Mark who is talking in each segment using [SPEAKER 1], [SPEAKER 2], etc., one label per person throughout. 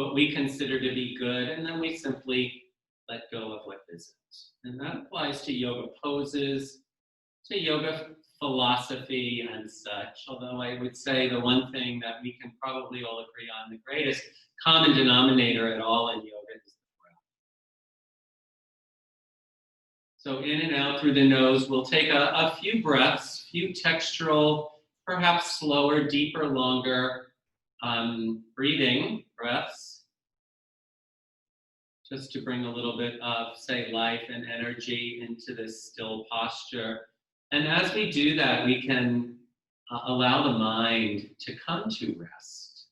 [SPEAKER 1] what we consider to be good, and then we simply let go of what isn't. And that applies to yoga poses, to yoga philosophy and such, although I would say the one thing that we can probably all agree on, the greatest common denominator at all in yoga is the breath. So in and out through the nose, we'll take a few breaths, few textural, perhaps slower, deeper, longer breathing breaths, just to bring a little bit of, say, life and energy into this still posture. And as we do that, we can allow the mind to come to rest.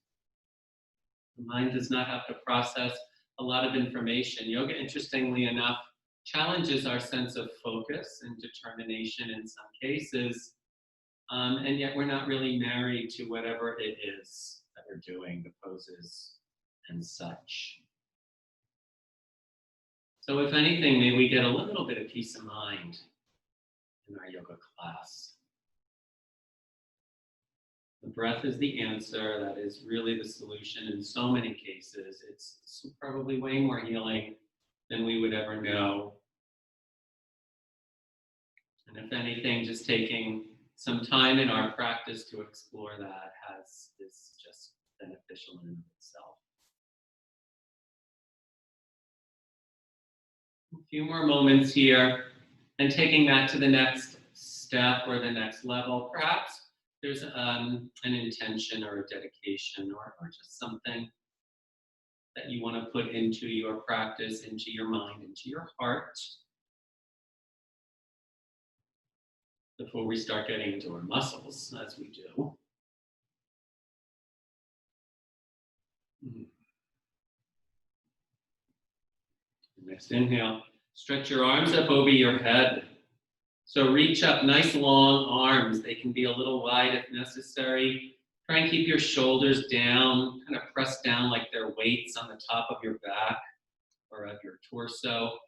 [SPEAKER 1] The mind does not have to process a lot of information. Yoga, interestingly enough, challenges our sense of focus and determination in some cases, and yet we're not really married to whatever it is that we're doing, the poses and such. So if anything, may we get a little bit of peace of mind in our yoga class. The breath is the answer. That is really the solution in so many cases. It's probably way more healing than we would ever know. And if anything, just taking some time in our practice to explore that is just beneficial in and of itself. A few more moments here, and taking that to the next step or the next level. Perhaps there's an intention or a dedication or just something that you want to put into your practice, into your mind, into your heart, before we start getting into our muscles, as we do. Next inhale, stretch your arms up over your head. So reach up, nice long arms. They can be a little wide if necessary. Try and keep your shoulders down, kind of press down like they're weights on the top of your back or of your torso.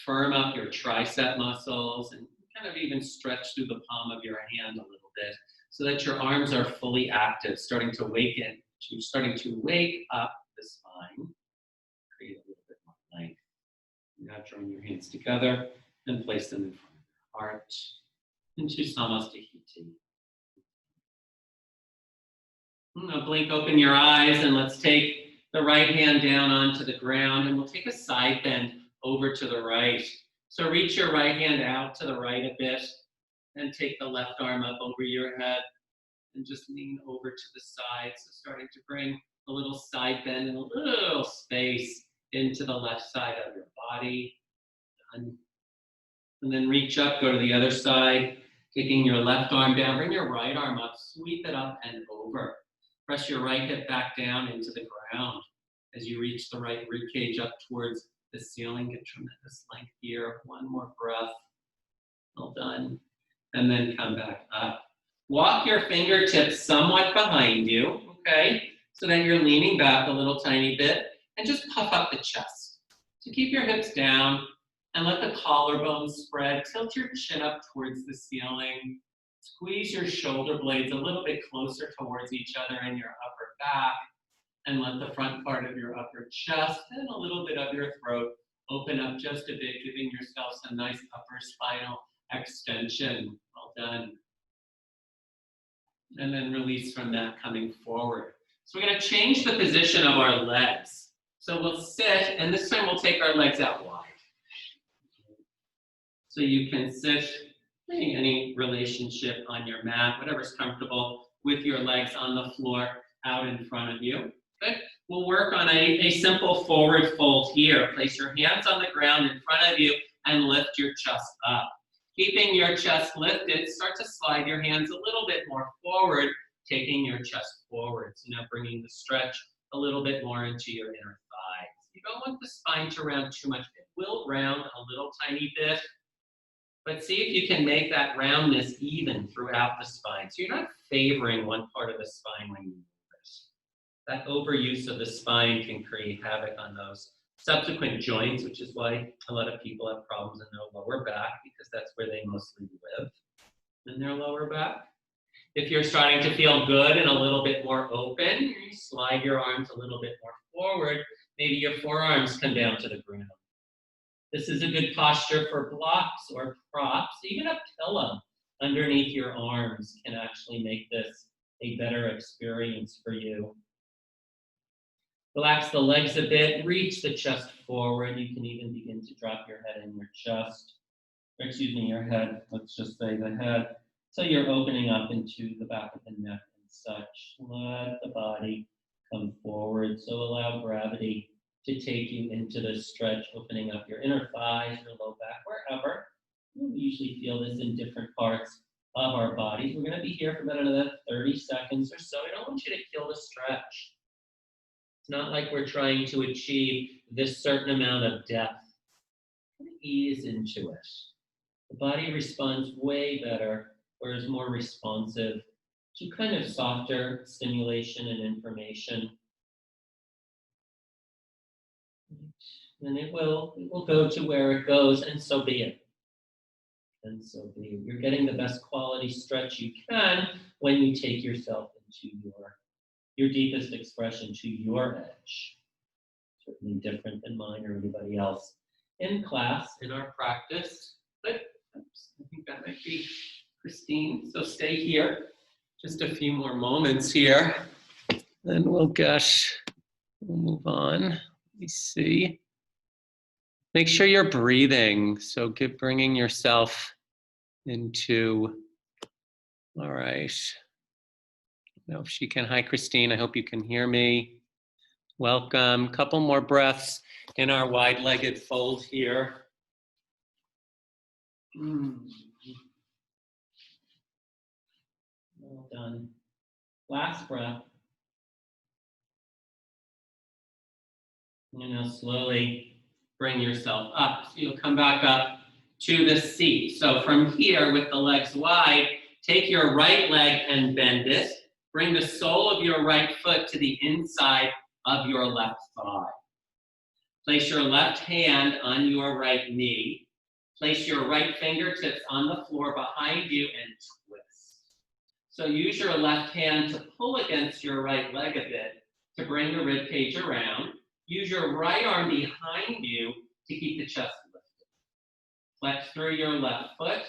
[SPEAKER 1] Firm up your tricep muscles and kind of even stretch through the palm of your hand a little bit so that your arms are fully active, starting to wake up the spine. Create a little bit more length. Now join your hands together and place them in front of your heart into Samasthiti. Now blink open your eyes and let's take the right hand down onto the ground and we'll take a side bend over to the right. So reach your right hand out to the right a bit and take the left arm up over your head and just lean over to the side. So starting to bring a little side bend and a little space into the left side of your body. Done. And then reach up, go to the other side, taking your left arm down, bring your right arm up, sweep it up and over. Press your right hip back down into the ground as you reach the right rib cage up towards the ceiling. Get tremendous length here. One more breath. Well done. And then come back up. Walk your fingertips somewhat behind you, okay? So that you're leaning back a little tiny bit and just puff up the chest. So keep your hips down and let the collarbones spread. Tilt your chin up towards the ceiling. Squeeze your shoulder blades a little bit closer towards each other in your upper back. And let the front part of your upper chest and a little bit of your throat open up just a bit, giving yourself some nice upper spinal extension. Well done. And then release from that, coming forward. So we're going to change the position of our legs. So we'll sit, and this time we'll take our legs out wide. So you can sit in any relationship on your mat, whatever's comfortable, with your legs on the floor out in front of you. Good. We'll work on a simple forward fold here. Place your hands on the ground in front of you and lift your chest up. Keeping your chest lifted, start to slide your hands a little bit more forward, taking your chest forward. So now bringing the stretch a little bit more into your inner thighs. You don't want the spine to round too much. It will round a little tiny bit, but see if you can make that roundness even throughout the spine. So you're not favoring one part of the spine when you move this. That overuse of the spine can create havoc on those subsequent joints, which is why a lot of people have problems in their lower back, because that's where they mostly live, in their lower back. If you're starting to feel good and a little bit more open, you slide your arms a little bit more forward. Maybe your forearms come down to the ground. This is a good posture for blocks or props. Even a pillow underneath your arms can actually make this a better experience for you. Relax the legs a bit, reach the chest forward. You can even begin to drop your head in your chest. Your head, let's just say the head. So you're opening up into the back of the neck and such. Let the body come forward. So allow gravity to take you into the stretch, opening up your inner thighs, your low back, wherever. We usually feel this in different parts of our bodies. We're going to be here for about another 30 seconds or so. I don't want you to kill the stretch. It's not like we're trying to achieve this certain amount of depth. Ease into it. The body responds way better, or is more responsive to kind of softer stimulation and information. And it will go to where it goes, and so be it. And so be it. You're getting the best quality stretch you can when you take yourself into your deepest expression, to your edge. Certainly different than mine or anybody else in class, in our practice. But I think that might be Christine. So stay here. Just a few more moments here. Then we'll move on. Let me see. Make sure you're breathing. So bringing yourself into, all right. I don't know if she can. Hi, Christine. I hope you can hear me. Welcome. Couple more breaths in our wide-legged fold here. Well done. Last breath. And now slowly bring yourself up. So you'll come back up to the seat. So from here, with the legs wide, take your right leg and bend it. Bring the sole of your right foot to the inside of your left thigh. Place your left hand on your right knee. Place your right fingertips on the floor behind you and twist. So use your left hand to pull against your right leg a bit to bring the rib cage around. Use your right arm behind you to keep the chest lifted. Flex through your left foot,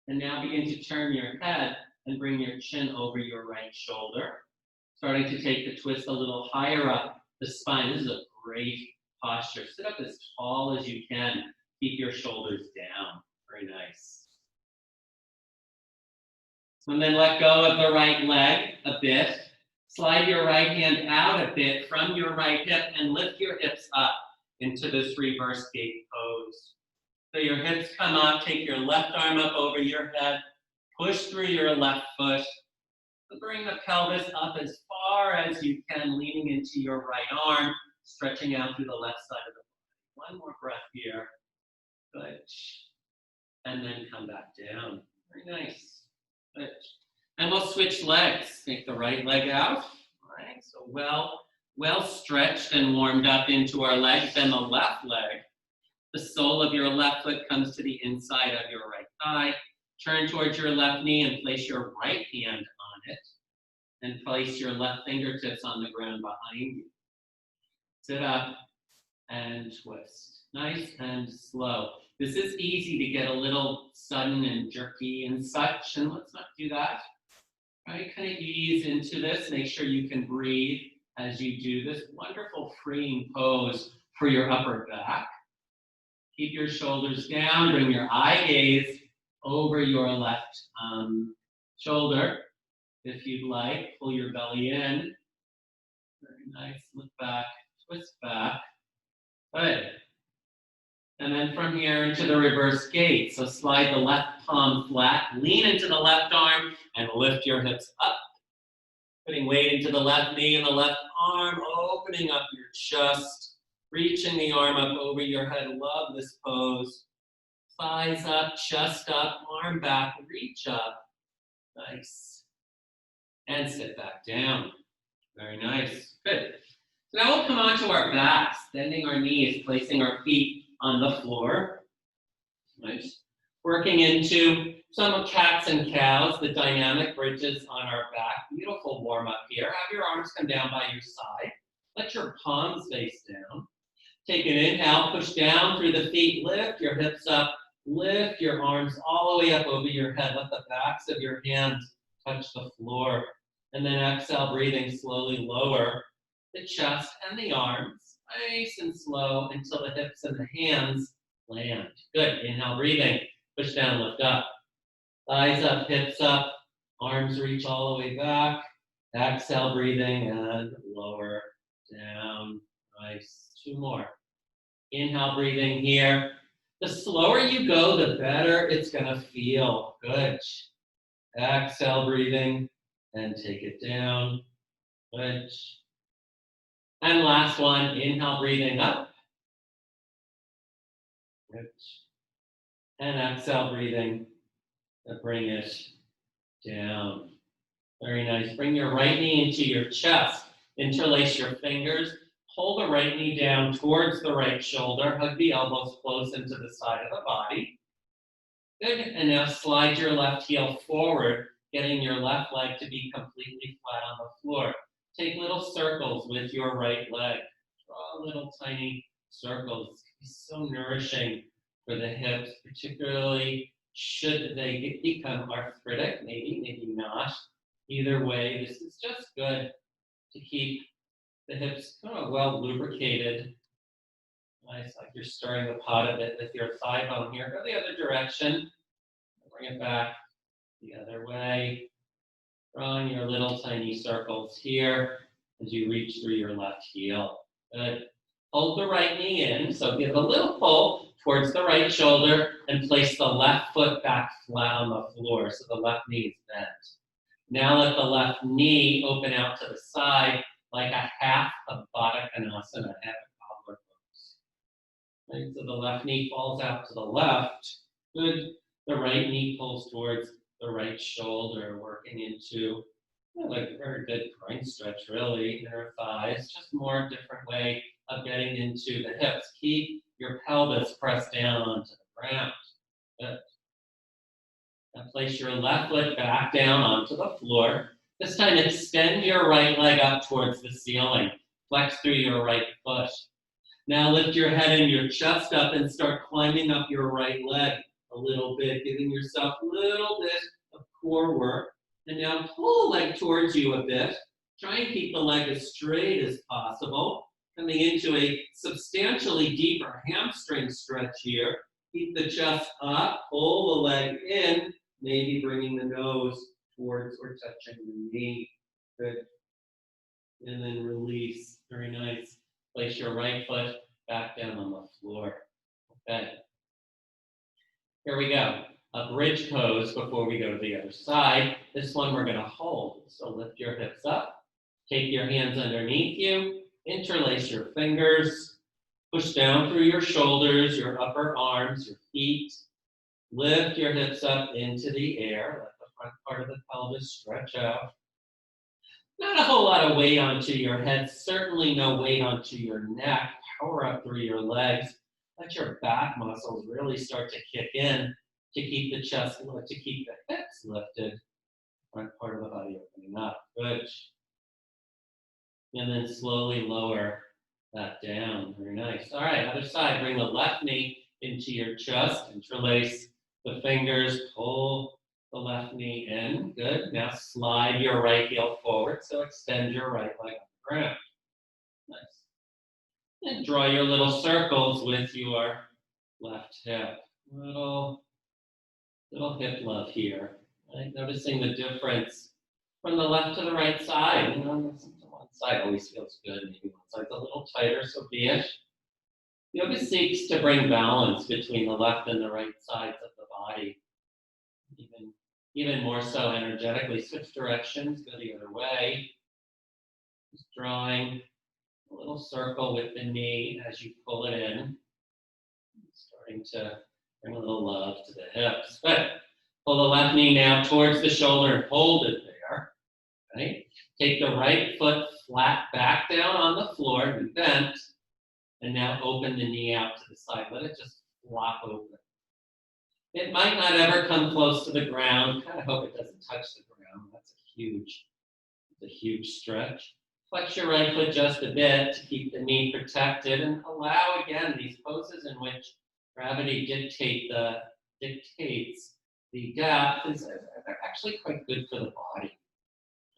[SPEAKER 1] and now begin to turn your head and bring your chin over your right shoulder. Starting to take the twist a little higher up the spine. This is a great posture. Sit up as tall as you can. Keep your shoulders down. Very nice. And then let go of the right leg a bit. Slide your right hand out a bit from your right hip and lift your hips up into this reverse gate pose. So your hips come up, take your left arm up over your head, push through your left foot, bring the pelvis up as far as you can, leaning into your right arm, stretching out through the left side of the body. One more breath here. Good. And then come back down. Very nice. Good. And we'll switch legs. Take the right leg out. All right. So well stretched and warmed up into our legs. Then the left leg. The sole of your left foot comes to the inside of your right thigh. Turn towards your left knee and place your right hand on it. And place your left fingertips on the ground behind you. Sit up and twist. Nice and slow. This is easy to get a little sudden and jerky and such, and let's not do that. Right? Kind of ease into this. Make sure you can breathe as you do this wonderful freeing pose for your upper back. Keep your shoulders down. Bring your eye gaze over your left shoulder. If you'd like, pull your belly in. Very nice. Look back, twist back. Good. And then from here into the reverse gate. So slide the left palm flat, lean into the left arm, and lift your hips up. Putting weight into the left knee and the left arm, opening up your chest, reaching the arm up over your head. Love this pose. Thighs up, chest up, arm back, reach up. Nice. And sit back down. Very nice. Good. So now we'll come onto our backs, bending our knees, placing our feet on the floor. Nice. Working into some cats and cows, the dynamic bridges on our back. Beautiful warm up here. Have your arms come down by your side. Let your palms face down. Take an inhale, push down through the feet, lift your hips up, lift your arms all the way up over your head. Let the backs of your hands touch the floor. And then exhale, breathing slowly, lower the chest and the arms, nice and slow until the hips and the hands land. Good, inhale, breathing, push down, lift up. Thighs up, hips up, arms reach all the way back. Exhale, breathing, and lower, down, nice. 2 more. Inhale, breathing here. The slower you go, the better it's gonna feel. Good. Exhale, breathing, and take it down. Good. And last one, inhale, breathing up. Good. And exhale, breathing, and bring it down. Very nice. Bring your right knee into your chest. Interlace your fingers. Pull the right knee down towards the right shoulder. Hug the elbows close into the side of the body. Good. And now slide your left heel forward, getting your left leg to be completely flat on the floor. Take little circles with your right leg. Draw little tiny circles. It's so nourishing for the hips, particularly should they become arthritic, maybe not. Either way, this is just good to keep the hips kind of well lubricated. Nice, like you're stirring the pot a bit with your thigh bone here. Go the other direction. Bring it back the other way. Drawing your little tiny circles here as you reach through your left heel. Good. Hold the right knee in, so give a little pull towards the right shoulder and place the left foot back flat on the floor so the left knee is bent. Now let the left knee open out to the side like a half of Baddha Konasana, half a cobbler pose. Right, so the left knee falls out to the left. Good. The right knee pulls towards the right shoulder, working into like a very good groin stretch, really, inner thighs. Just more different way of getting into the hips. Keep your pelvis pressed down onto the ground. Good. Now place your left foot back down onto the floor. This time extend your right leg up towards the ceiling. Flex through your right foot. Now lift your head and your chest up and start climbing up your right leg a little bit, giving yourself a little bit of core work. And now pull the leg towards you a bit. Try and keep the leg as straight as possible. Coming into a substantially deeper hamstring stretch here. Keep the chest up, pull the leg in, maybe bringing the nose towards or touching the knee. Good. And then release. Very nice. Place your right foot back down on the floor. Okay. Here we go. A bridge pose before we go to the other side. This one we're going to hold. So lift your hips up. Take your hands underneath you. Interlace your fingers. Push down through your shoulders, your upper arms, your feet. Lift your hips up into the air. Let the front part of the pelvis stretch out. Not a whole lot of weight onto your head. Certainly no weight onto your neck. Power up through your legs. Let your back muscles really start to kick in to keep the chest, to keep the hips lifted. Front part of the body opening up. Good. And then slowly lower that down. Very nice. All right, other side. Bring the left knee into your chest. Interlace the fingers. Pull the left knee in. Good. Now slide your right heel forward. So extend your right leg on the ground. Nice. And draw your little circles with your left hip. Little hip love here. Right? Noticing the difference from the left to the right side. You know, one side always feels good. Maybe one side's a little tighter, so be it. Yoga seeks to bring balance between the left and the right sides of the body. Even more so energetically. Switch directions, go the other way. Just drawing a little circle with the knee as you pull it in. Starting to bring a little love to the hips. Good. Pull the left knee now towards the shoulder and hold it there. Right? Take the right foot flat back down on the floor, be bent, and now open the knee out to the side. Let it just flop open. It might not ever come close to the ground. Kind of hope it doesn't touch the ground. That's a huge stretch. Flex your right foot just a bit to keep the knee protected and allow again these poses in which gravity dictates the depth. They're actually quite good for the body.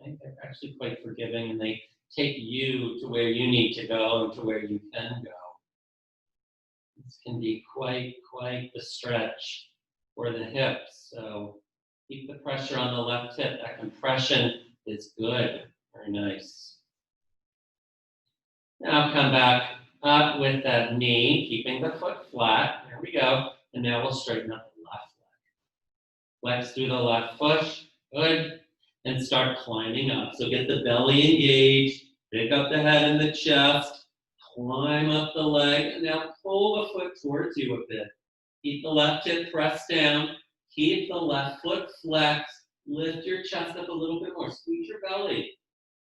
[SPEAKER 1] Right? They're actually quite forgiving and they take you to where you need to go and to where you can go. This can be quite the stretch for the hips. So keep the pressure on the left hip. That compression is good. Very nice. Now come back up with that knee, keeping the foot flat. There we go. And now we'll straighten up the left leg. Flex through the left foot. Good. And start climbing up. So get the belly engaged. Pick up the head and the chest. Climb up the leg. And now pull the foot towards you a bit. Keep the left hip pressed down. Keep the left foot flexed. Lift your chest up a little bit more. Squeeze your belly.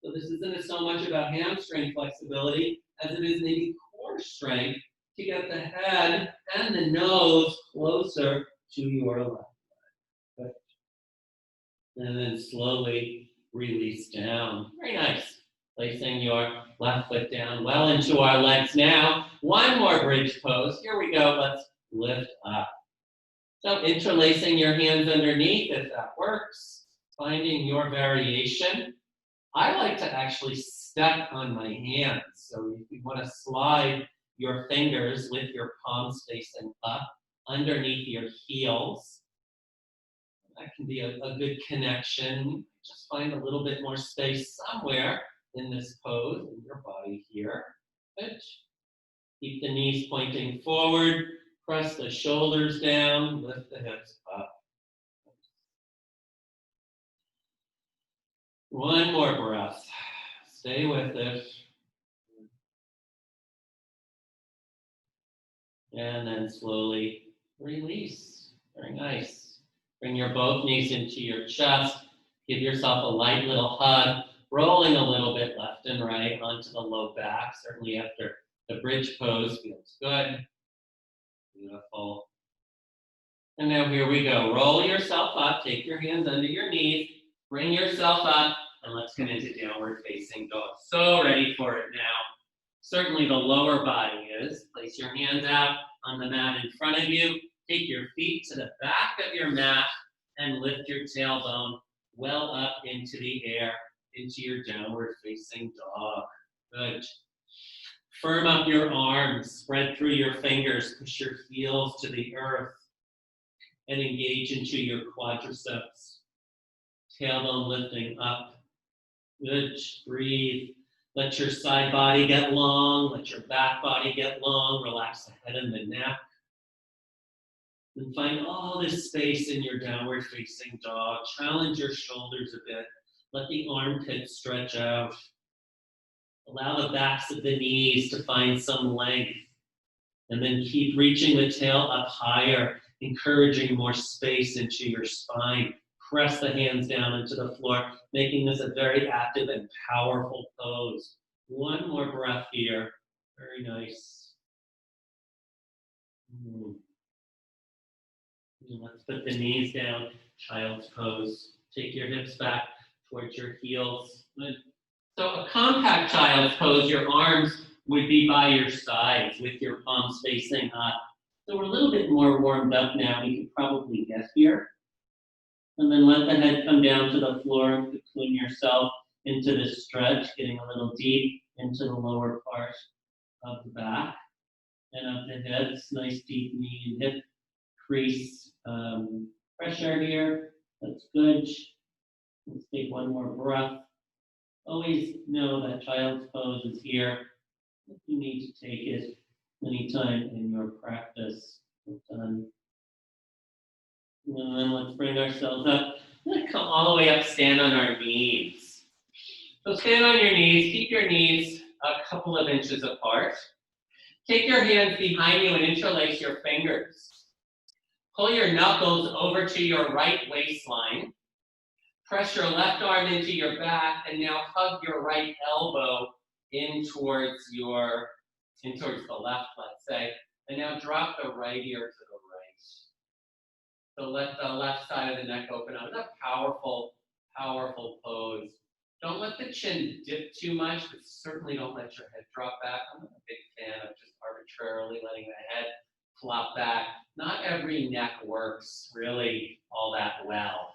[SPEAKER 1] So this isn't so much about hamstring flexibility as it is maybe core strength to get the head and the nose closer to your left leg. And then slowly release down. Very nice. Placing your left foot down well into our legs now. One more bridge pose. Here we go. Let's lift up. So interlacing your hands underneath if that works. Finding your variation. I like to actually step on my hands. So if you want to slide your fingers with your palms facing up underneath your heels. That can be a good connection. Just find a little bit more space somewhere in this pose in your body here. Good. Keep the knees pointing forward. Press the shoulders down. Lift the hips up. One more breath. Stay with it. And then slowly release. Very nice. Bring your both knees into your chest. Give yourself a light little hug. Rolling a little bit left and right onto the low back. Certainly after the bridge pose feels good. Beautiful. And now here we go. Roll yourself up. Take your hands under your knees. Bring yourself up. And let's come into downward facing dog. So ready for it now. Certainly the lower body is. Place your hands out on the mat in front of you. Take your feet to the back of your mat and lift your tailbone well up into the air, into your downward facing dog. Good. Firm up your arms, spread through your fingers, push your heels to the earth, and engage into your quadriceps. Tailbone lifting up. Good. Breathe. Let your side body get long. Let your back body get long. Relax the head and the neck. And find all this space in your downward facing dog. Challenge your shoulders a bit. Let the armpits stretch out. Allow the backs of the knees to find some length. And then keep reaching the tail up higher, encouraging more space into your spine. Press the hands down into the floor, making this a very active and powerful pose. One more breath here. Very nice. Let's put the knees down, child's pose. Take your hips back towards your heels. Good. So a compact child's pose, your arms would be by your sides with your palms facing up. So we're a little bit more warmed up now. We can probably get here. And then let the head come down to the floor, between yourself into this stretch, getting a little deep into the lower part of the back and of the hips. Nice deep knee and hip crease pressure here. That's good. Let's take one more breath. Always know that child's pose is here. If you need to take it anytime in your practice. Well done. And then let's bring ourselves up. We're gonna come all the way up, stand on our knees. So stand on your knees, keep your knees a couple of inches apart. Take your hands behind you and interlace your fingers. Pull your knuckles over to your right waistline. Press your left arm into your back and now hug your right elbow in towards the left, let's say. And now drop the right ear to the right. So let the left side of the neck open up. It's a powerful, powerful pose. Don't let the chin dip too much, but certainly don't let your head drop back. I'm not a big fan of just arbitrarily letting the head flop back. Not every neck works really all that well,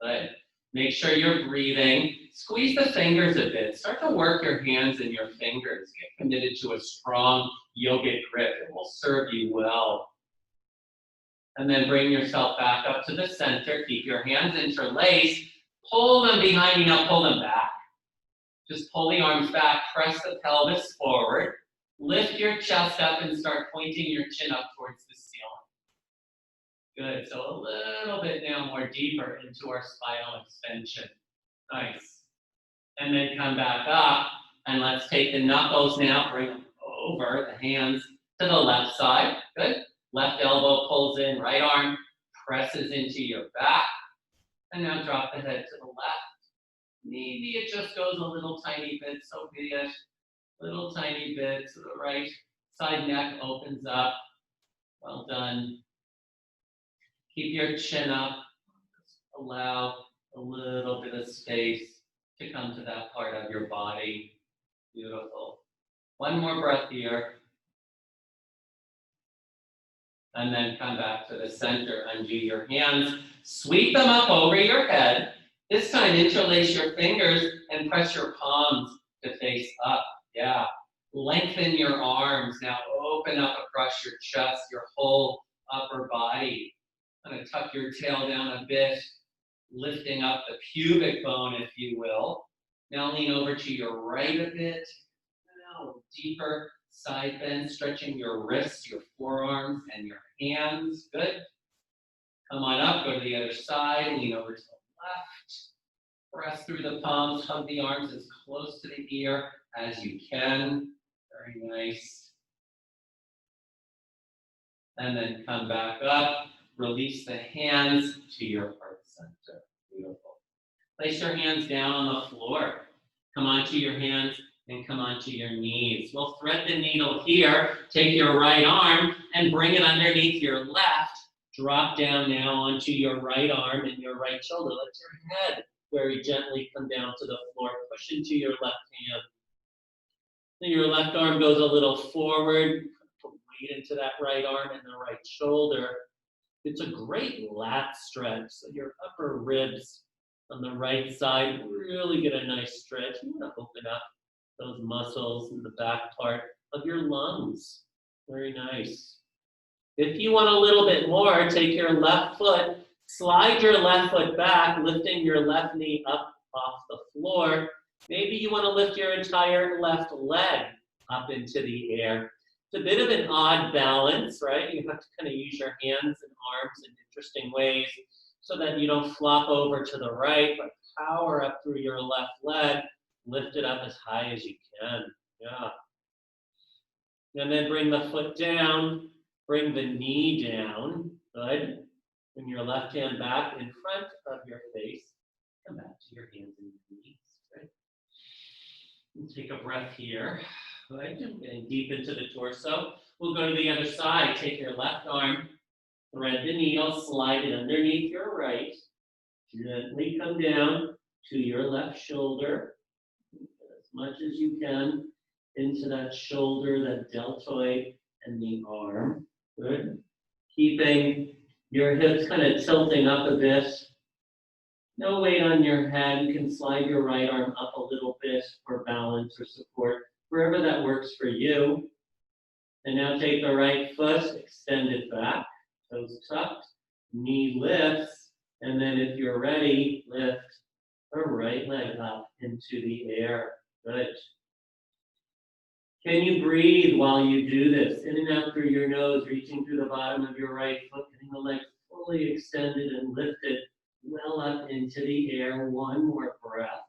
[SPEAKER 1] but make sure you're breathing. Squeeze the fingers a bit. Start to work your hands and your fingers. Get committed to a strong yogic grip. It will serve you well. And then bring yourself back up to the center. Keep your hands interlaced. Pull them behind you. Now pull them back. Just pull the arms back. Press the pelvis forward. Lift your chest up and start pointing your chin up towards the ceiling. Good. So a little bit now more deeper into our spinal extension. Nice. And then come back up. And let's take the knuckles now. Bring them over the hands to the left side. Good. Left elbow pulls in, right arm presses into your back. And now drop the head to the left. Maybe it just goes a little tiny bit, so be it. Little tiny bit to the right side neck opens up. Well done. Keep your chin up. Allow a little bit of space to come to that part of your body. Beautiful. One more breath here. And then come back to the center, undo your hands, sweep them up over your head. This time interlace your fingers and press your palms to face up. Yeah. Lengthen your arms. Now open up across your chest, your whole upper body. Kind of tuck your tail down a bit, lifting up the pubic bone, if you will. Now lean over to your right a bit. Now deeper side bend, stretching your wrists, your forearms, and your hands. Good. Come on up, go to the other side, lean over to the left. Press through the palms, hug the arms as close to the ear as you can. Very nice. And then come back up. Release the hands to your heart center. Beautiful. Place your hands down on the floor. Come onto your hands and come onto your knees. We'll thread the needle here. Take your right arm and bring it underneath your left. Drop down now onto your right arm and your right shoulder. Let your head very gently come down to the floor. Push into your left hand. Then your left arm goes a little forward. Put weight into that right arm and the right shoulder. It's a great lat stretch. So your upper ribs on the right side really get a nice stretch. You want to open up those muscles in the back part of your lungs. Very nice. If you want a little bit more, take your left foot, slide your left foot back, lifting your left knee up off the floor. Maybe you want to lift your entire left leg up into the air. It's a bit of an odd balance, right? You have to kind of use your hands and arms in interesting ways so that you don't flop over to the right, but power up through your left leg. Lift it up as high as you can. Yeah. And then bring the foot down. Bring the knee down. Good. Bring your left hand back in front of your face. Come back to your hands and your knees. Right. And take a breath here. Good. Getting deep into the torso. We'll go to the other side. Take your left arm. Thread the needle. Slide it underneath your right. Gently come down to your left shoulder. As much as you can into that shoulder, that deltoid, and the arm. Good. Keeping your hips kind of tilting up a bit. No weight on your head. You can slide your right arm up a little bit for balance or support, wherever that works for you. And now take the right foot, extend it back, toes tucked, knee lifts, and then if you're ready, lift the right leg up into the air. Good. Can you breathe while you do this? In and out through your nose, reaching through the bottom of your right foot, getting the leg fully extended and lifted well up into the air. One more breath.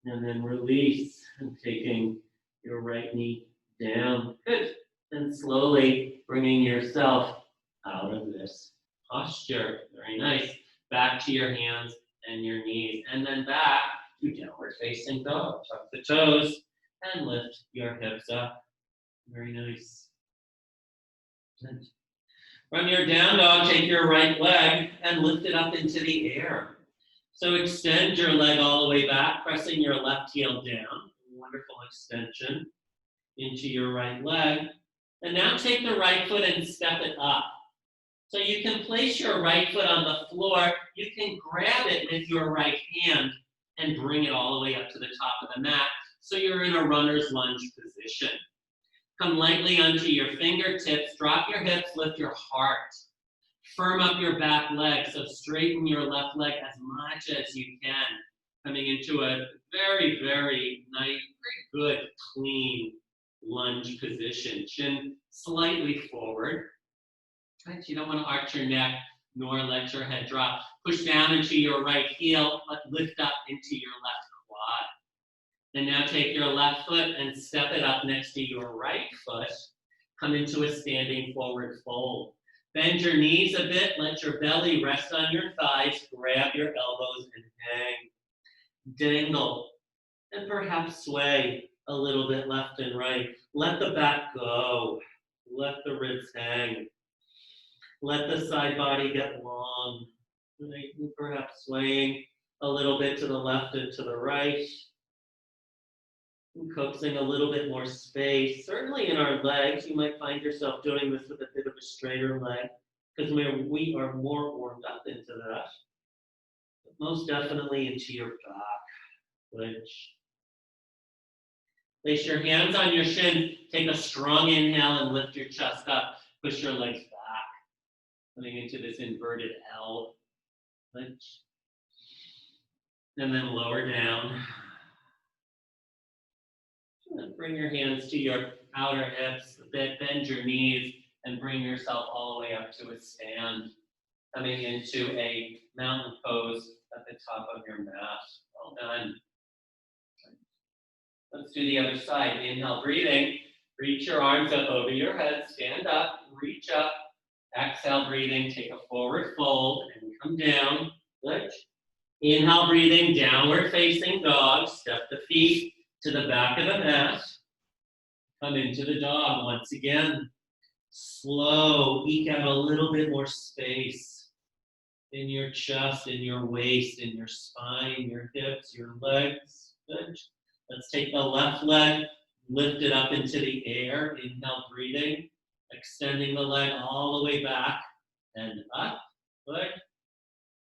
[SPEAKER 1] And then release, and taking your right knee down. Good. And slowly bringing yourself out of this posture. Very nice. Back to your hands and your knees. And then back to downward facing dog. Tuck the toes and lift your hips up. Very nice. Good. From your down dog, take your right leg and lift it up into the air. So extend your leg all the way back, pressing your left heel down. Wonderful extension into your right leg. And now take the right foot and step it up. So you can place your right foot on the floor. You can grab it with your right hand and bring it all the way up to the top of the mat. So you're in a runner's lunge position. Come lightly onto your fingertips, drop your hips, lift your heart. Firm up your back leg, so straighten your left leg as much as you can. Coming into a very, very nice, very good, clean lunge position. Chin slightly forward. Right? You don't want to arch your neck nor let your head drop. Push down into your right heel, but lift up into your left quad. And now take your left foot and step it up next to your right foot. Come into a standing forward fold. Bend your knees a bit, let your belly rest on your thighs, grab your elbows and hang. Dangle, and perhaps sway a little bit left and right. Let the back go. Let the ribs hang. Let the side body get long. Perhaps swaying a little bit to the left and to the right. Coaxing a little bit more space. Certainly in our legs, you might find yourself doing this with a bit of a straighter leg because we are more warmed up into that. But most definitely into your back. Good. Place your hands on your shin. Take a strong inhale and lift your chest up. Push your legs back. Coming into this inverted L. Good. And then lower down. And bring your hands to your outer hips, bend your knees, and bring yourself all the way up to a stand. Coming into a mountain pose at the top of your mat. Well done. Let's do the other side. Inhale, breathing. Reach your arms up over your head. Stand up, reach up. Exhale, breathing. Take a forward fold and come down. Good. Inhale, breathing, downward facing dog. Step the feet to the back of the mat. Come into the dog once again. Slow, eke out a little bit more space in your chest, in your waist, in your spine, your hips, your legs. Good. Let's take the left leg, lift it up into the air. Inhale, breathing, extending the leg all the way back and up. Good.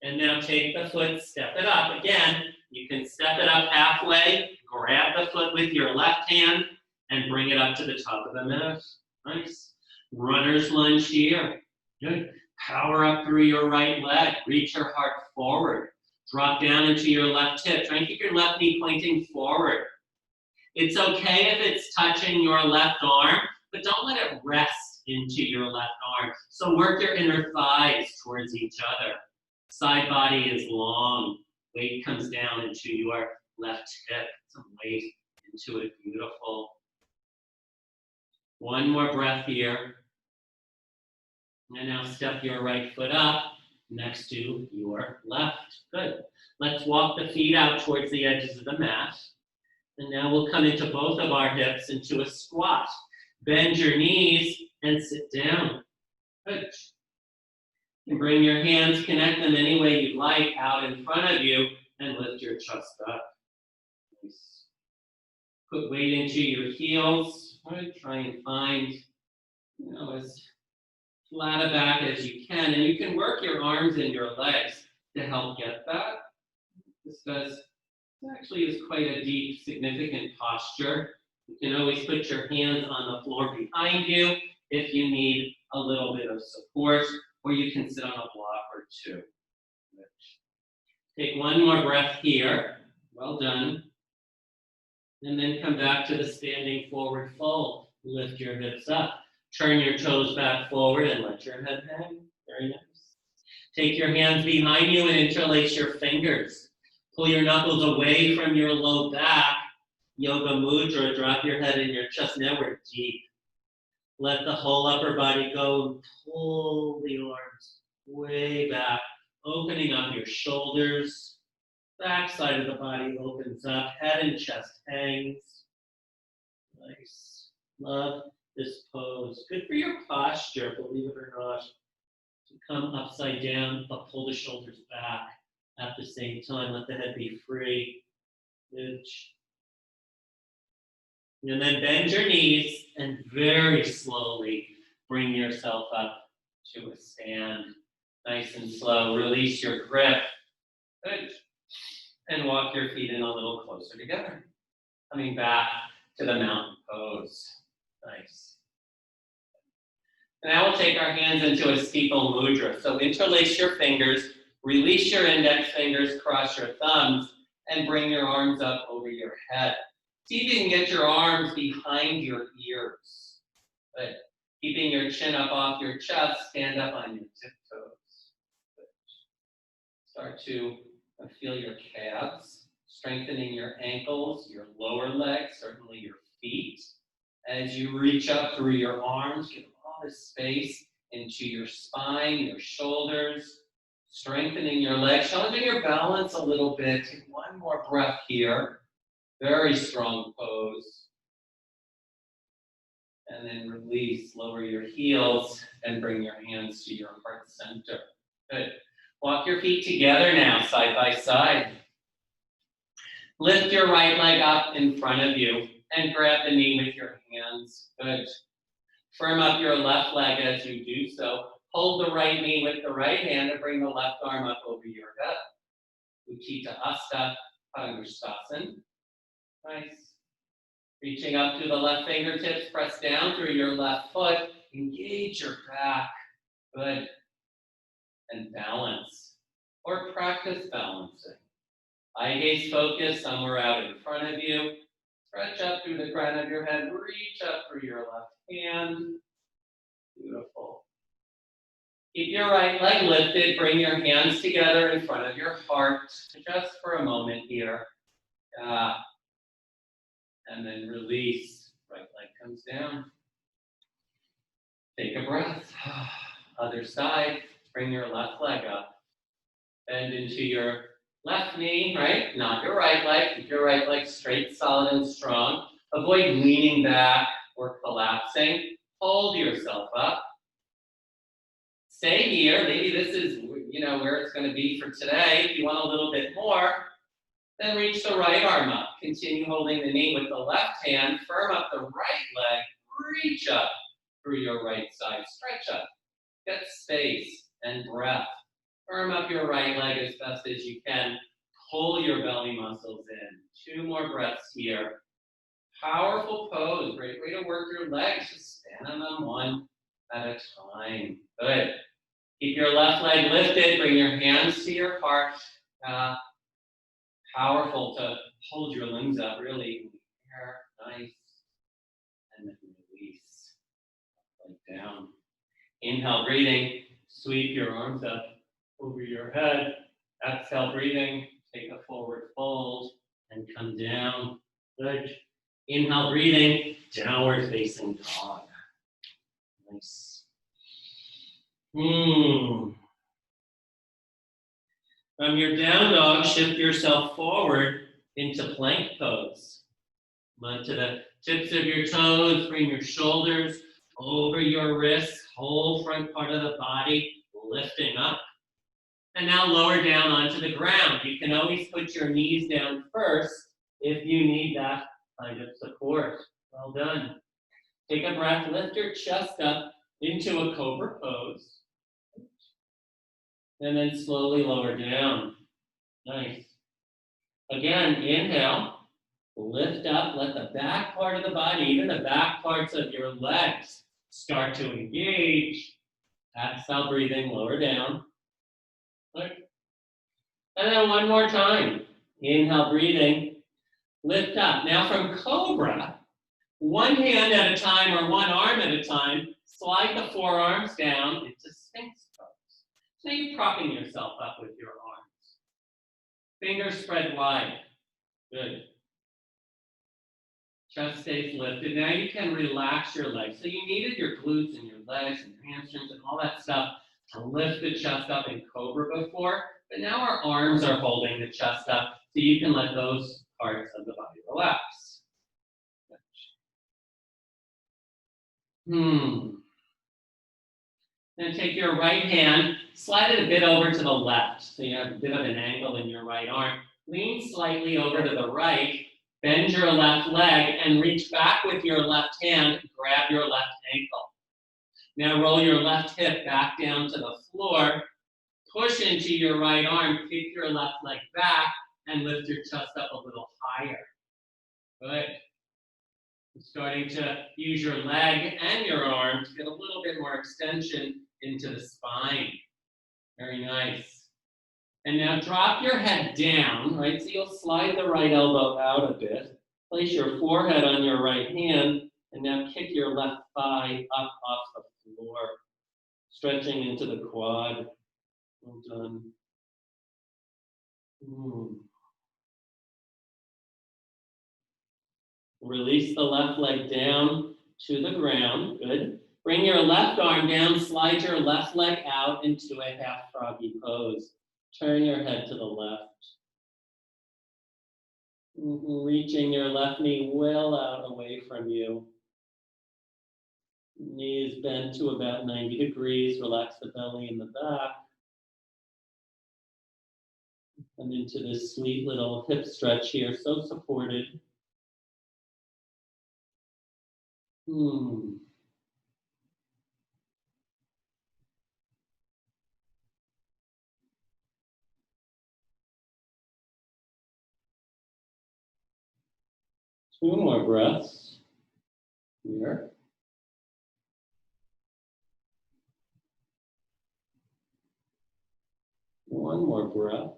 [SPEAKER 1] And now take the foot, step it up. Again, you can step it up halfway, grab the foot with your left hand, and bring it up to the top of the mat. Nice. Runner's lunge here. Good. Power up through your right leg. Reach your heart forward. Drop down into your left hip. Try and keep your left knee pointing forward. It's okay if it's touching your left arm, but don't let it rest into your left arm. So work your inner thighs towards each other. Side body is long. Weight comes down into your left hip. Some weight into it. Beautiful. One more breath here. And now step your right foot up next to your left. Good. Let's walk the feet out towards the edges of the mat. And now we'll come into both of our hips into a squat. Bend your knees and sit down. Good. And bring your hands, connect them any way you'd like out in front of you and lift your chest up. Nice. Put weight into your heels. Try and find, as flat a back as you can. And you can work your arms and your legs to help get that. This actually is quite a deep, significant posture. You can always put your hands on the floor behind you if you need a little bit of support, or you can sit on a block or two. Take one more breath here. Well done. And then come back to the standing forward fold. Lift your hips up. Turn your toes back forward and let your head hang. Very nice. Take your hands behind you and interlace your fingers. Pull your knuckles away from your low back. Yoga Mudra, drop your head in your chest. Now we're deep. Let the whole upper body go and pull the arms way back, opening up your shoulders. Back side of the body opens up, head and chest hangs. Nice. Love this pose. Good for your posture, believe it or not.
[SPEAKER 2] Come upside down, but pull the shoulders back at the same time. Let the head be free. Good. And then bend your knees and very slowly bring yourself up to a stand. Nice and slow. Release your grip. Good. And walk your feet in a little closer together. Coming back to the mountain pose. Nice. Now we'll take our hands into a steeple mudra. So interlace your fingers, release your index fingers, cross your thumbs, and bring your arms up over your head. See if you can get your arms behind your ears. Good. Keeping your chin up off your chest, stand up on your tiptoes. Good. Start to feel your calves, strengthening your ankles, your lower legs, certainly your feet. As you reach up through your arms, give all the space into your spine, your shoulders, strengthening your legs, challenging your balance a little bit. Take one more breath here. Very strong pose. And then release, lower your heels, and bring your hands to your heart center. Good. Walk your feet together now, side by side. Lift your right leg up in front of you and grab the knee with your hands. Good. Firm up your left leg as you do so. Hold the right knee with the right hand and bring the left arm up over your head. Utthita Hasta Padangusthasana. Nice. Reaching up to the left fingertips, press down through your left foot. Engage your back. Good. And balance. Or practice balancing. Eye gaze focus somewhere out in front of you. Stretch up through the crown of your head. Reach up through your left hand. Beautiful. Keep your right leg lifted. Bring your hands together in front of your heart just for a moment here. And then release. Right leg comes down. Take a breath. Other side. Bring your left leg up. Bend into your left knee, right? Not your right leg. Keep your right leg straight, solid, and strong. Avoid leaning back or collapsing. Hold yourself up. Stay here. Maybe this is, where it's going to be for today. If you want a little bit more, then reach the right arm up. Continue holding the knee with the left hand. Firm up the right leg. Reach up through your right side. Stretch up. Get space and breath. Firm up your right leg as best as you can. Pull your belly muscles in. 2 more breaths here. Powerful pose. Great way to work your legs. Just stand on them one at a time. Good. Keep your left leg lifted. Bring your hands to your heart. Powerful to hold your limbs up really in the air. Nice. And then release. Like down. Inhale, breathing. Sweep your arms up over your head. Exhale, breathing. Take a forward fold and come down. Good. Inhale, breathing. Downward facing dog. Nice. From your down dog, shift yourself forward into plank pose. Come onto the tips of your toes, bring your shoulders over your wrists, whole front part of the body lifting up. And now lower down onto the ground. You can always put your knees down first if you need that kind of support. Well done. Take a breath, lift your chest up into a cobra pose. And then slowly lower down. Nice. Again, inhale, lift up, let the back part of the body, even the back parts of your legs, start to engage. Exhale, breathing, lower down. Good. And then one more time. Inhale, breathing, lift up. Now from cobra, one hand at a time or one arm at a time, slide the forearms down into sphinx pose. So you're propping yourself up with your arms. Fingers spread wide. Good. Chest stays lifted. Now you can relax your legs. So you needed your glutes and your legs and your hamstrings and all that stuff to lift the chest up in cobra before. But now our arms are holding the chest up, so you can let those parts of the body relax.
[SPEAKER 1] Then take your right hand, slide it a bit over to the left, so you have a bit of an angle in your right arm. Lean slightly over to the right, bend your left leg, and reach back with your left hand, grab your left ankle. Now roll your left hip back down to the floor, push into your right arm, kick your left leg back, and lift your chest up a little higher. Good. You're starting to use your leg and your arm to get a little bit more extension into the spine. Very nice. And now drop your head down, right? So you'll slide the right elbow out a bit. Place your forehead on your right hand, and now kick your left thigh up off the floor, stretching into the quad. Well done. Release the left leg down to the ground. Good. Bring your left arm down, slide your left leg out into a half froggy pose. Turn your head to the left. Reaching your left knee well out away from you. Knees bent to about 90 degrees. Relax the belly in the back. And into this sweet little hip stretch here, so supported. 2 more breaths here. One more breath.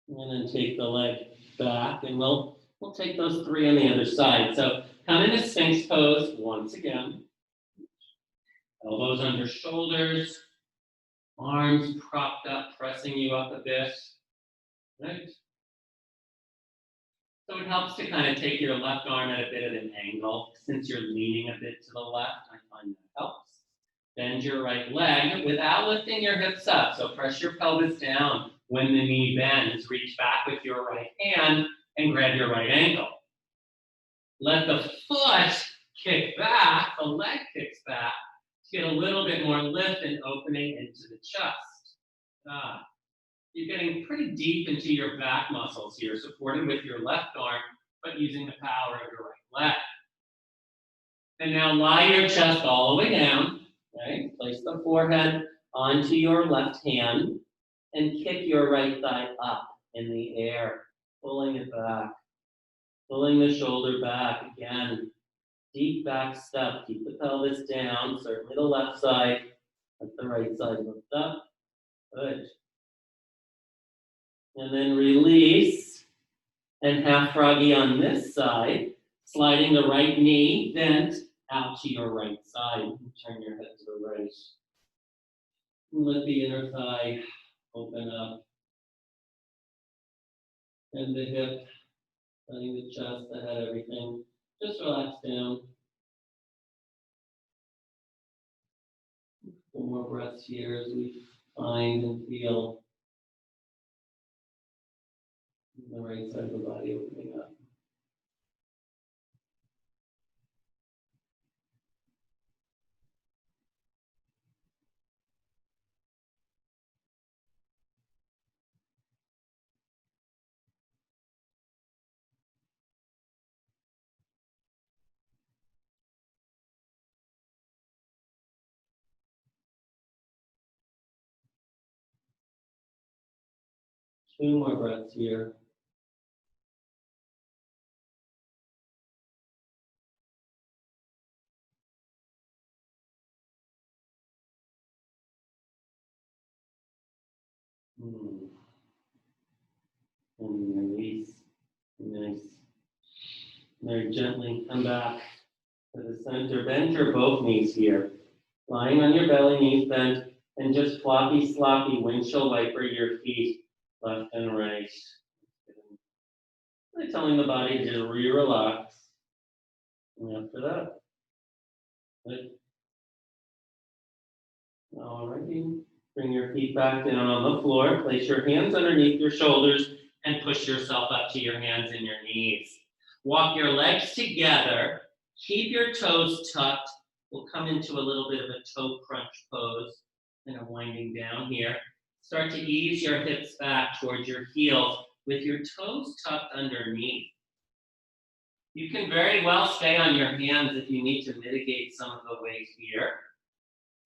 [SPEAKER 1] And then take the leg back, and we'll take those 3 on the other side. So come into Sphinx pose once again. Elbows under shoulders, arms propped up, pressing you up a bit. Right? So it helps to kind of take your left arm at a bit of an angle. Since you're leaning a bit to the left, I find that helps. Bend your right leg without lifting your hips up. So press your pelvis down. When the knee bends, reach back with your right hand and grab your right ankle. Let the foot kick back, the leg kicks back, to get a little bit more lift and opening into the chest. You're getting pretty deep into your back muscles here, supported with your left arm, but using the power of your right leg. And now lie your chest all the way down, right? Place the forehead onto your left hand and kick your right thigh up in the air, pulling it back, pulling the shoulder back again. Deep back step, keep the pelvis down, certainly the left side, let the right side lift up. Good. And then release, and half froggy on this side, sliding the right knee bent out to your right side. Turn your head to the right. Let the inner thigh open up. And the hip, letting the chest, the head, everything. Just relax down. 4 more breaths here as we find and feel the right side of the body opening up. Two more breaths here. And release. Nice. Very gently come back to the center. Bend your both knees here. Lying on your belly, knees bent, and just floppy, sloppy windshield wiper your feet left and right. Really telling the body to re-relax. And after that, good. Alrighty. Bring your feet back down on the floor. Place your hands underneath your shoulders and push yourself up to your hands and your knees. Walk your legs together. Keep your toes tucked. We'll come into a little bit of a toe crunch pose, kind of winding down here. Start to ease your hips back towards your heels with your toes tucked underneath. You can very well stay on your hands if you need to mitigate some of the weight here.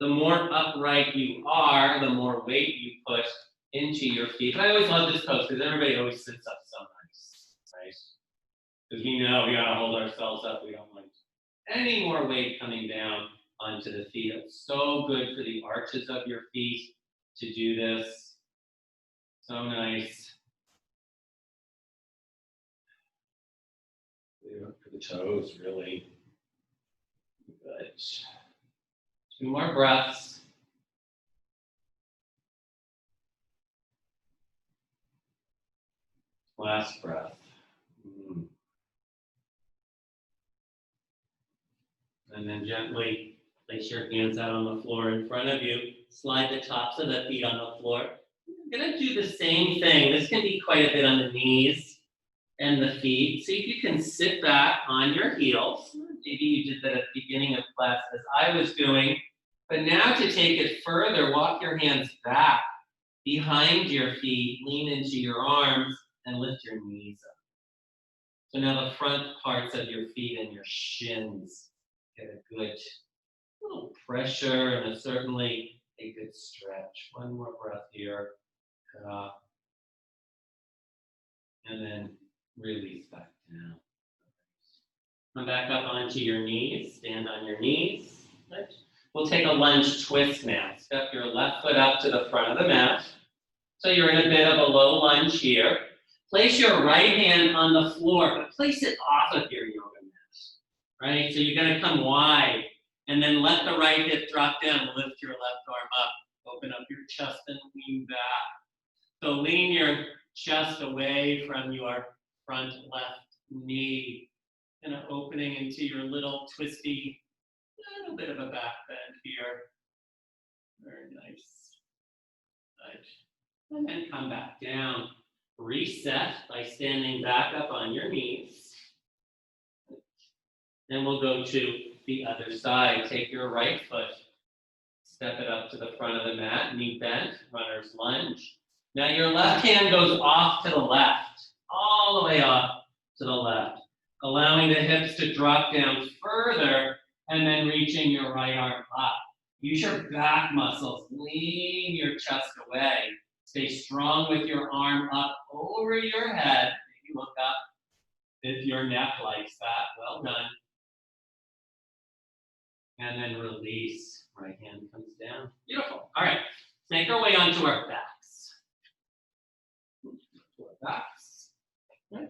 [SPEAKER 1] The more upright you are, the more weight you put into your feet. But I always love this pose because everybody always sits up so nice, right? Because we know we gotta hold ourselves up. We don't want any more weight coming down onto the feet. It's so good for the arches of your feet to do this. So nice. For the toes, really. Good. 2 more breaths. Last breath. And then gently place your hands out on the floor in front of you. Slide the tops of the feet on the floor. You're gonna do the same thing. This can be quite a bit on the knees and the feet. See if you can sit back on your heels. Maybe you did that at the beginning of class as I was doing. But now to take it further, walk your hands back behind your feet, lean into your arms, and lift your knees up. So now the front parts of your feet and your shins get a good little pressure and certainly a good stretch. One more breath here. And then release back down. Come back up onto your knees. Stand on your knees. Right. We'll take a lunge twist now. Step your left foot up to the front of the mat. So you're in a bit of a low lunge here. Place your right hand on the floor, but place it off of your yoga mat. Right? So you're going to come wide. And then let the right hip drop down. Lift your left arm up. Open up your chest and lean back. So lean your chest away from your front left knee. Kind of opening into your little twisty, little bit of a back bend here. Very nice. Right. And then come back down. Reset by standing back up on your knees. Then we'll go to the other side. Take your right foot. Step it up to the front of the mat. Knee bent. Runner's lunge. Now your left hand goes off to the left. All the way off to the left. Allowing the hips to drop down further and then reaching your right arm up. Use your back muscles. Lean your chest away. Stay strong with your arm up over your head. Maybe look up if your neck likes that. Well done. And then release. Right hand comes down. Beautiful. All right. Make our way onto our backs. Right.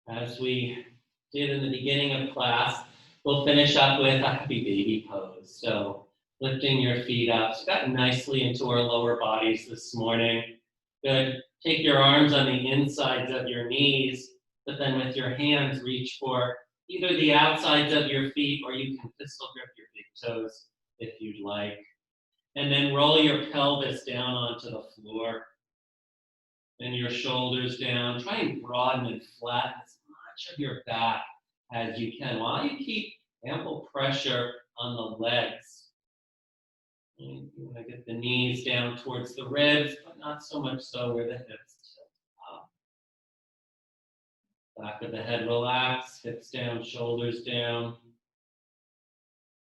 [SPEAKER 1] As we did in the beginning of class, we'll finish up with a happy baby pose. So lifting your feet up. So got nicely into our lower bodies this morning. Good. Take your arms on the insides of your knees, but then with your hands reach for either the outsides of your feet or you can pistol grip your big toes if you'd like. And then roll your pelvis down onto the floor. And your shoulders down. Try and broaden and flatten as much of your back as you can while you keep ample pressure on the legs. And you want to get the knees down towards the ribs, but not so much so where the hips tilt up. Back of the head relax, hips down, shoulders down.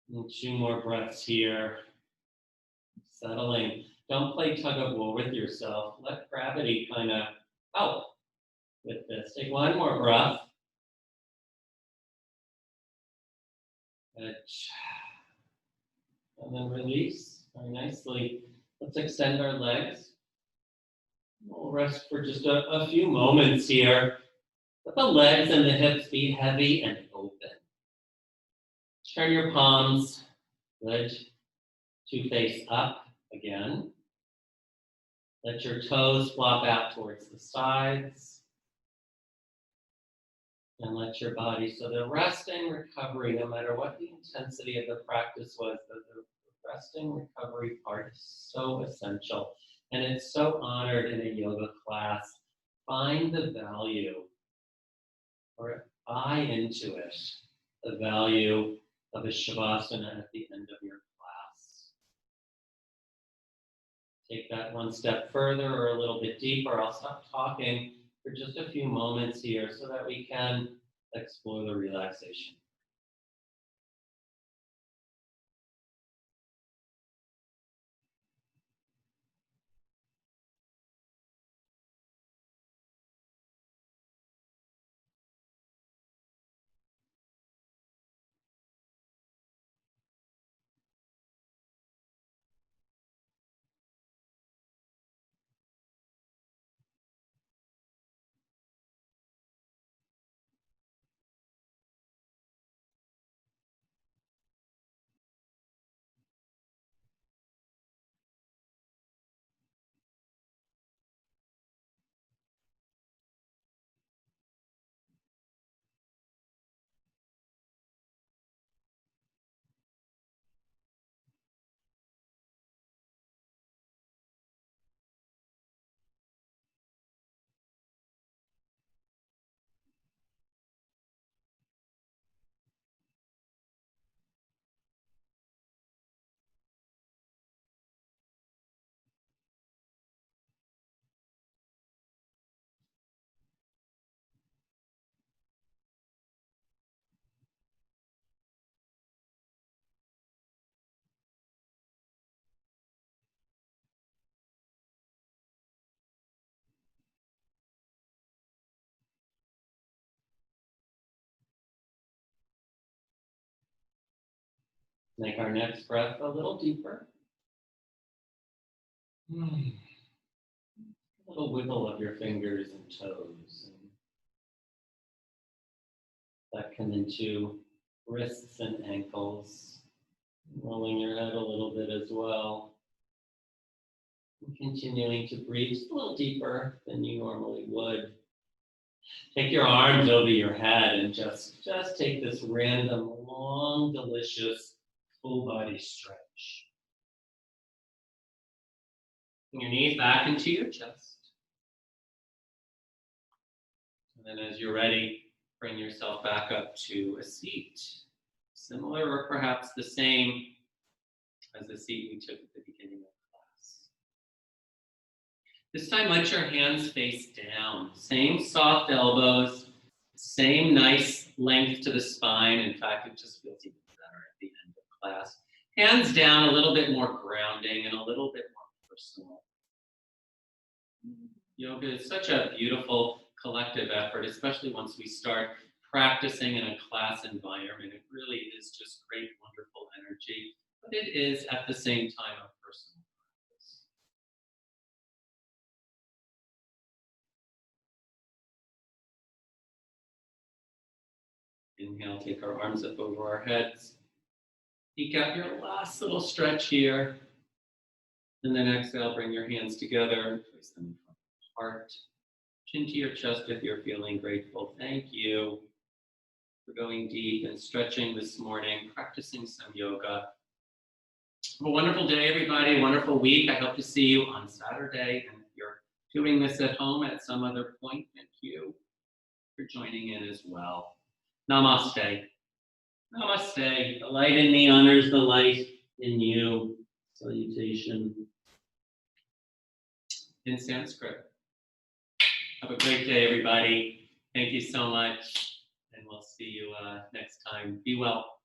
[SPEAKER 1] And 2 more breaths here. Settling. Don't play tug of war with yourself. Let gravity kind of help with this. Take 1 more breath. Good. And then release very nicely. Let's extend our legs. We'll rest for just a few moments here. Let the legs and the hips be heavy and open. Turn your palms, good, to face up again. Let your toes flop out towards the sides. And let your body, so the resting recovery, no matter what the intensity of the practice was, the resting recovery part is so essential. And it's so honored in a yoga class. Find the value, or
[SPEAKER 2] buy into it, the value of a Shavasana at the end of your class. Take that one step further or a little bit deeper. I'll stop talking for just a few moments here so that we can explore the relaxation. Make our next breath a little deeper. A little wiggle of your fingers and toes. And that come into wrists and ankles. Rolling your head a little bit as well. And continuing to breathe just a little deeper than you normally would. Take your arms over your head and just take this random, long, delicious, full body stretch. Bring your knees back into your chest. And then as you're ready, bring yourself back up to a seat. Similar or perhaps the same as the seat we took at the beginning of class. This time, let your hands face down. Same soft elbows, same nice length to the spine. In fact, it just feels even better at the end of class. Hands down, a little bit more grounding and a little bit more personal. Yoga is such a beautiful collective effort, especially once we start practicing in a class environment. It really is just great, wonderful energy, but it is at the same time a personal practice. Inhale, take our arms up over our heads. Peek out your last little stretch here. And then exhale, bring your hands together, place them in front of your heart. Chin to your chest if you're feeling grateful. Thank you for going deep and stretching this morning, practicing some yoga. Have a wonderful day, everybody. A wonderful week. I hope to see you on Saturday. And if you're doing this at home at some other point, thank you for joining in as well. Namaste. Namaste. The light in me honors the light in you. Salutation in Sanskrit. Have a great day, everybody. Thank you so much. And we'll see you next time. Be well.